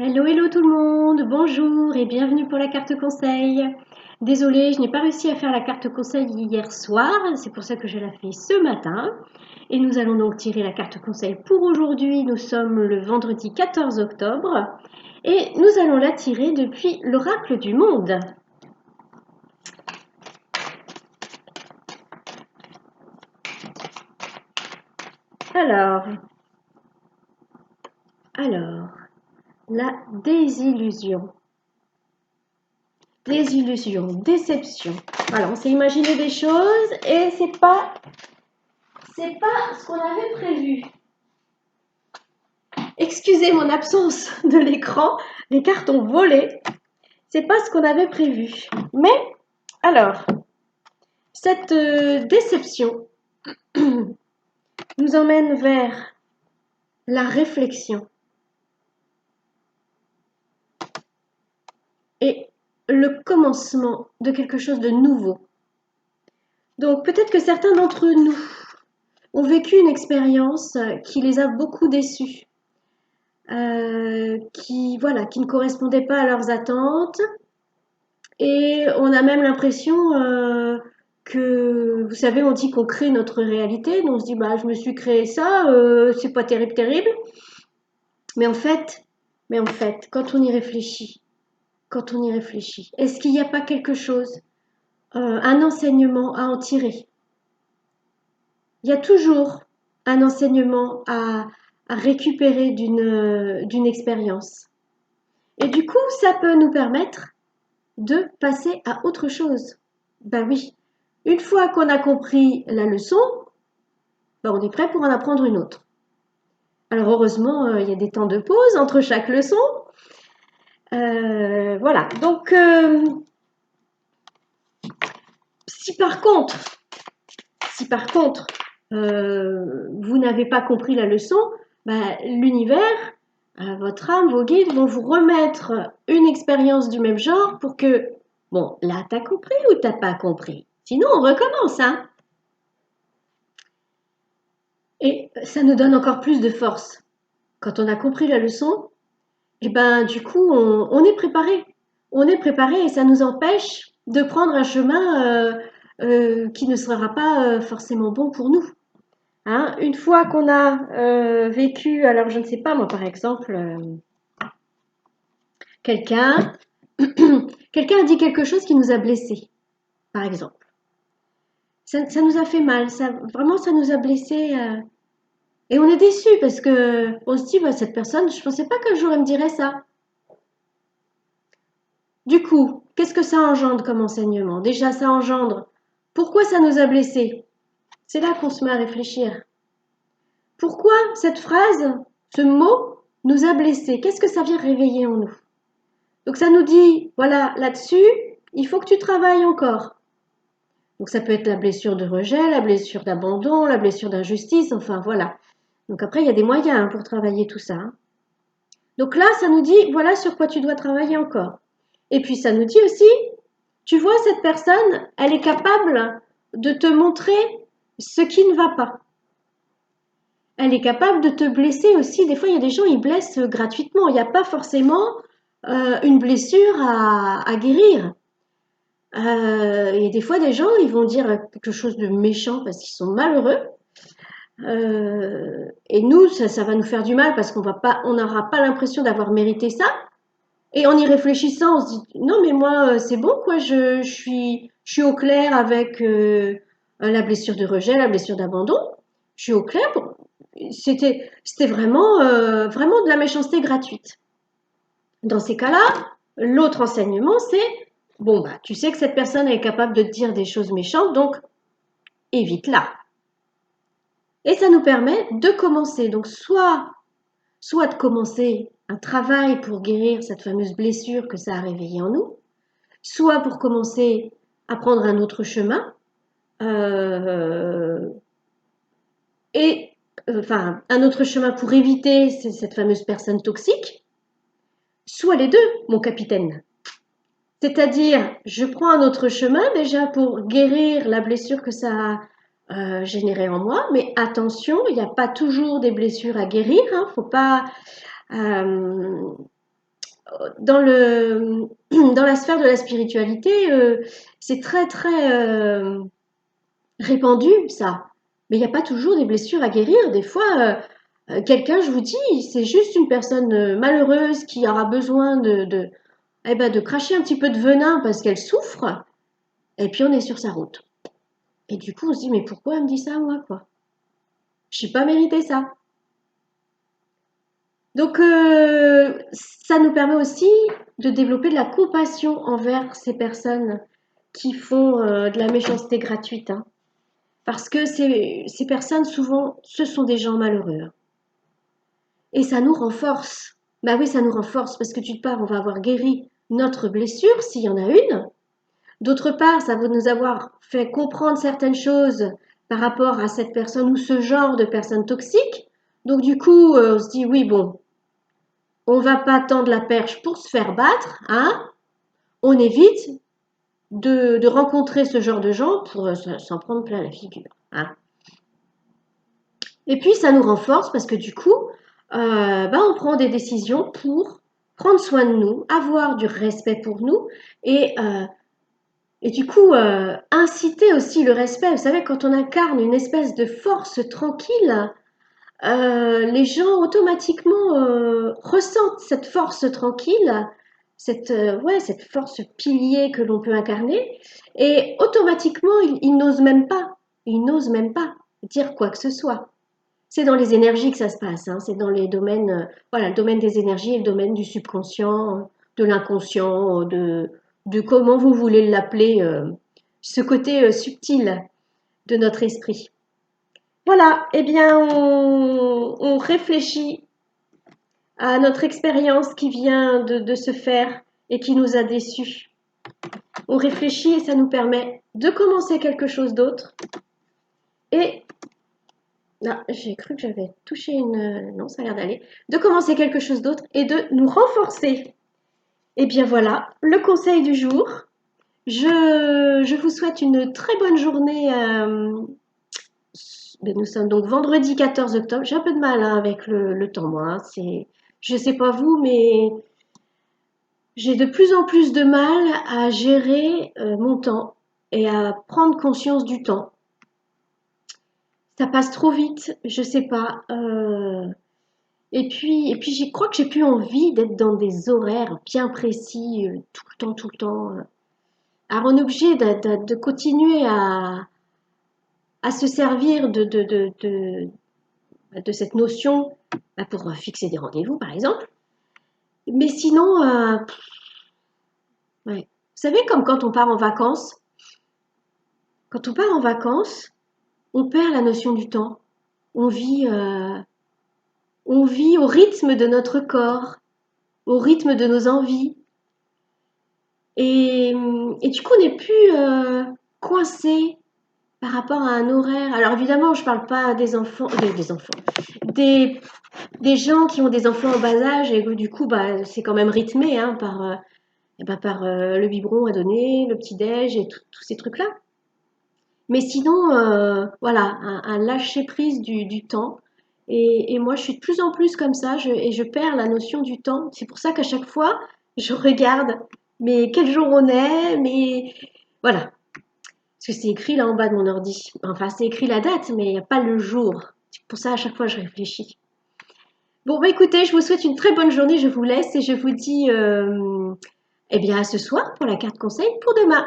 Hello, hello tout le monde, bonjour et bienvenue pour la carte conseil. Désolée, je n'ai pas réussi à faire la carte conseil hier soir, c'est pour ça que je la fais ce matin. Et nous allons donc tirer la carte conseil pour aujourd'hui. Nous sommes le vendredi 14 octobre et nous allons la tirer depuis l'oracle du monde. Alors, la désillusion. Désillusion, déception. Voilà, on s'est imaginé des choses et c'est pas ce qu'on avait prévu. Excusez mon absence de l'écran, les cartes ont volé. C'est pas ce qu'on avait prévu. Mais alors, cette déception nous emmène vers la réflexion et le commencement de quelque chose de nouveau. Donc peut-être que certains d'entre nous ont vécu une expérience qui les a beaucoup déçus, qui ne correspondait pas à leurs attentes. Et on a même l'impression que, vous savez, on dit qu'on crée notre réalité. Donc on se dit, bah, je me suis créé ça, c'est pas terrible, terrible. Mais en fait, quand on y réfléchit, est-ce qu'il n'y a pas quelque chose, un enseignement à en tirer? Il y a toujours un enseignement à récupérer d'une expérience. Et du coup, ça peut nous permettre de passer à autre chose. Ben oui, une fois qu'on a compris la leçon, ben on est prêt pour en apprendre une autre. Alors heureusement, il y a des temps de pause entre chaque leçon. Voilà, donc si par contre, vous n'avez pas compris la leçon, ben, l'univers, votre âme, vos guides vont vous remettre une expérience du même genre pour que, bon, là, t'as compris ou t'as pas compris? Sinon, on recommence, hein? Et ça nous donne encore plus de force. Quand on a compris la leçon, et ben du coup, on est préparé. On est préparé et ça nous empêche de prendre un chemin qui ne sera pas forcément bon pour nous. Hein, une fois qu'on a vécu, alors je ne sais pas moi par exemple, quelqu'un quelqu'un a dit quelque chose qui nous a blessés, par exemple. Ça nous a fait mal, vraiment ça nous a blessés. Et on est déçu parce que on se dit, bah, cette personne, je pensais pas qu'un jour elle me dirait ça. Du coup, qu'est-ce que ça engendre comme enseignement? Déjà, ça engendre pourquoi ça nous a blessés. C'est là qu'on se met à réfléchir. Pourquoi cette phrase, ce mot, nous a blessés? Qu'est-ce que ça vient réveiller en nous? Donc ça nous dit, voilà, là-dessus, il faut que tu travailles encore. Donc ça peut être la blessure de rejet, la blessure d'abandon, la blessure d'injustice, enfin voilà. Donc après, il y a des moyens pour travailler tout ça. Donc là, ça nous dit, voilà sur quoi tu dois travailler encore. Et puis ça nous dit aussi, tu vois, cette personne, elle est capable de te montrer ce qui ne va pas. Elle est capable de te blesser aussi. Des fois, il y a des gens, ils blessent gratuitement. Il n'y a pas forcément une blessure à guérir. Et des fois, des gens, ils vont dire quelque chose de méchant parce qu'ils sont malheureux. Et nous, ça va nous faire du mal parce on n'aura pas l'impression d'avoir mérité ça. Et en y réfléchissant, on se dit non mais moi c'est bon quoi, je suis au clair avec la blessure de rejet, la blessure d'abandon. Je suis au clair. C'était vraiment de la méchanceté gratuite. Dans ces cas-là, l'autre enseignement c'est bon bah tu sais que cette personne est capable de te dire des choses méchantes donc évite-la. Et ça nous permet de commencer. Donc soit de commencer un travail pour guérir cette fameuse blessure que ça a réveillée en nous, soit pour commencer à prendre un autre chemin, euh, et enfin un autre chemin pour éviter cette fameuse personne toxique, soit les deux, mon capitaine. C'est-à-dire, je prends un autre chemin déjà pour guérir la blessure que ça a générée en moi, mais attention, il n'y a pas toujours des blessures à guérir, hein, faut pas, euh, dans la sphère de la spiritualité, c'est très très répandu ça. Mais il n'y a pas toujours des blessures à guérir. Des fois, quelqu'un, je vous dis, c'est juste une personne malheureuse qui aura besoin eh ben, de cracher un petit peu de venin parce qu'elle souffre. Et puis on est sur sa route. Et du coup, on se dit, mais pourquoi elle me dit ça, moi, quoi? Je n'ai pas mérité ça. Donc, ça nous permet aussi de développer de la compassion envers ces personnes qui font de la méchanceté gratuite, hein. Parce que ces personnes, souvent, ce sont des gens malheureux. Et ça nous renforce. Bah oui, ça nous renforce parce que d'une part, on va avoir guéri notre blessure, s'il y en a une. D'autre part, ça va nous avoir fait comprendre certaines choses par rapport à cette personne ou ce genre de personne toxique. Donc du coup, on se dit, oui, bon, on va pas tendre la perche pour se faire battre, hein. On évite de rencontrer ce genre de gens pour s'en prendre plein la figure, hein. Et puis ça nous renforce parce que du coup, on prend des décisions pour prendre soin de nous, avoir du respect pour nous et, euh, et du coup inciter aussi le respect. Vous savez, quand on incarne une espèce de force tranquille, les gens automatiquement ressentent cette force tranquille, cette force pilier que l'on peut incarner, et automatiquement ils n'osent même pas, ils n'osent même pas dire quoi que ce soit. C'est dans les énergies que ça se passe, hein. C'est dans les domaines, voilà, le domaine des énergies et le domaine du subconscient, de l'inconscient, de comment vous voulez l'appeler, ce côté subtil de notre esprit. Voilà, eh bien, on réfléchit à notre expérience qui vient de se faire et qui nous a déçus. On réfléchit et ça nous permet de commencer quelque chose d'autre. Et là, j'ai cru que j'avais touché une... Non, ça a l'air d'aller. De commencer quelque chose d'autre et de nous renforcer. Et bien voilà, le conseil du jour. Je vous souhaite une très bonne journée. Nous sommes donc vendredi 14 octobre. J'ai un peu de mal hein, avec le temps, moi, hein. Je ne sais pas vous, mais j'ai de plus en plus de mal à gérer mon temps et à prendre conscience du temps. Ça passe trop vite, je sais pas. Et puis, je crois que j'ai plus envie d'être dans des horaires bien précis, tout le temps. Alors, on est obligé de continuer à se servir de cette notion pour fixer des rendez-vous, par exemple. Mais sinon, ouais. Vous savez, comme quand on part en vacances, quand on part en vacances, on perd la notion du temps. On vit, euh, on vit au rythme de notre corps, au rythme de nos envies. Et du coup, on n'est plus coincé par rapport à un horaire. Alors évidemment, je ne parle pas des enfants, des enfants, des, des gens qui ont des enfants en bas âge et que du coup, bah, c'est quand même rythmé hein, par le biberon à donner, le petit-déj et tous ces trucs-là. Mais sinon, voilà, un lâcher-prise du temps. Et moi, je suis de plus en plus comme ça et je perds la notion du temps. C'est pour ça qu'à chaque fois, je regarde, mais quel jour on est, mais voilà. Parce que c'est écrit là en bas de mon ordi. Enfin, c'est écrit la date, mais il n'y a pas le jour. C'est pour ça, à chaque fois, je réfléchis. Bon, bah écoutez, je vous souhaite une très bonne journée. Je vous laisse et je vous dis eh bien, à ce soir pour la carte conseil pour demain.